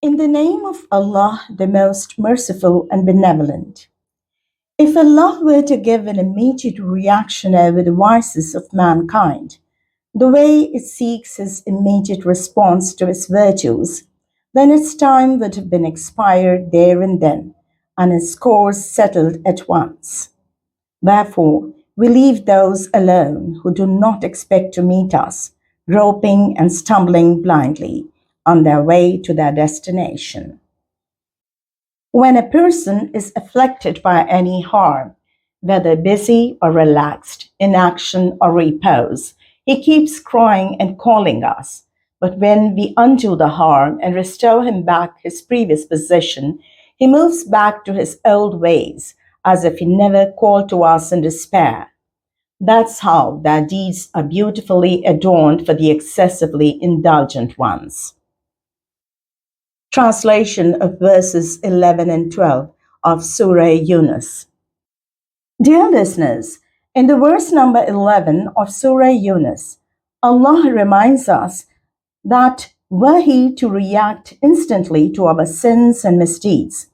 In the name of Allah, the most merciful and benevolent. If Allah were to give an immediate reaction over the vices of mankind, the way it seeks his immediate response to its virtues, then its time would have been expired there and then, and its course settled at once. Therefore, we leave those alone who do not expect to meet us, groping and stumbling blindly on their way to their destination. When a person is afflicted by any harm, whether busy or relaxed, in action or repose, he keeps crying and calling us. But when we undo the harm and restore him back his previous position, he moves back to his old ways, as if he never called to us in despair. That's how their deeds are beautifully adorned for the excessively indulgent ones. Translation of verses 11 and 12 of Surah Younas. Dear listeners, in the verse number 11 of Surah Younas, Allah reminds us that were He to react instantly to our sins and misdeeds,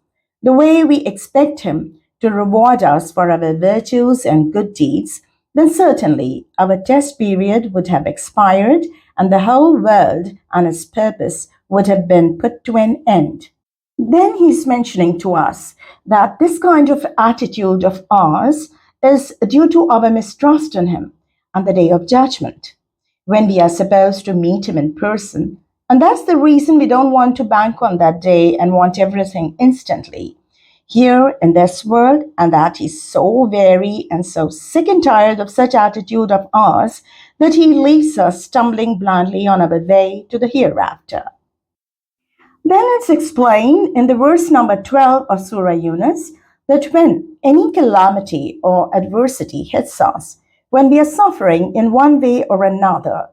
the way we expect Him to reward us for our virtues and good deeds, then certainly our test period would have expired and the whole world and its purpose would have been put to an end. Then he's mentioning to us that this kind of attitude of ours is due to our mistrust in Him on the day of judgment, when we are supposed to meet Him in person. And that's the reason we don't want to bank on that day and want everything instantly here in this world, and that He's so weary and so sick and tired of such attitude of ours that He leaves us stumbling blindly on our way to the hereafter. Then it's explained in the verse number 12 of Surah Younas that when any calamity or adversity hits us, when we are suffering in one way or another,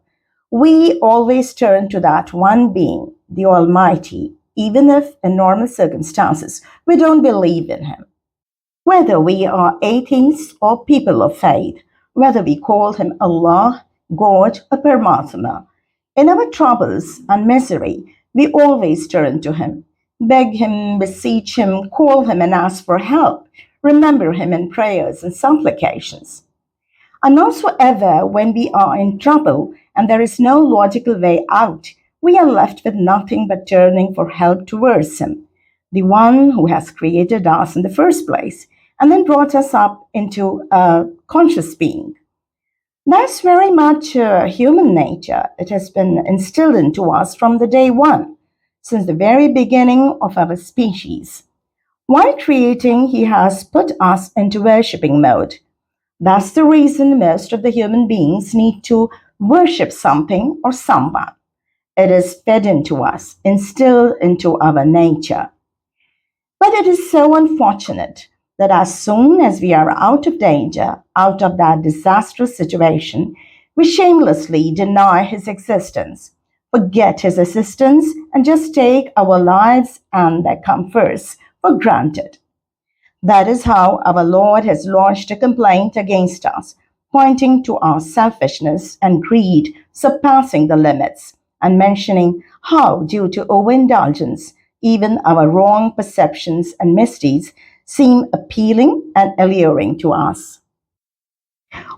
we always turn to that one being, the Almighty, even if in normal circumstances we don't believe in Him. Whether we are atheists or people of faith, whether we call Him Allah, God, or Paramatma, in our troubles and misery, we always turn to Him, beg Him, beseech Him, call Him and ask for help, remember Him in prayers and supplications. And also ever when we are in trouble and there is no logical way out, we are left with nothing but turning for help towards Him, the one who has created us in the first place and then brought us up into a conscious being. That's very much human nature. It has been instilled into us from the day one, since the very beginning of our species. While creating, He has put us into worshipping mode. That's the reason most of the human beings need to worship something or someone. It is fed into us, instilled into our nature. But it is so unfortunate that as soon as we are out of danger, out of that disastrous situation, we shamelessly deny His existence, forget His assistance, and just take our lives and their comforts for granted. That is how our Lord has launched a complaint against us, pointing to our selfishness and greed surpassing the limits, and mentioning how, due to overindulgence, even our wrong perceptions and misdeeds seem appealing and alluring to us.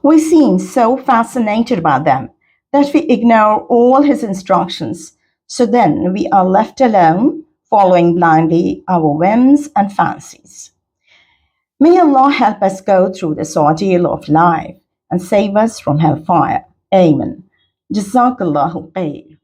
We seem so fascinated by them that we ignore all His instructions, so then we are left alone, following blindly our whims and fancies. May Allah help us go through this ordeal of life and save us from hellfire. Amen. Jazakallahu khair.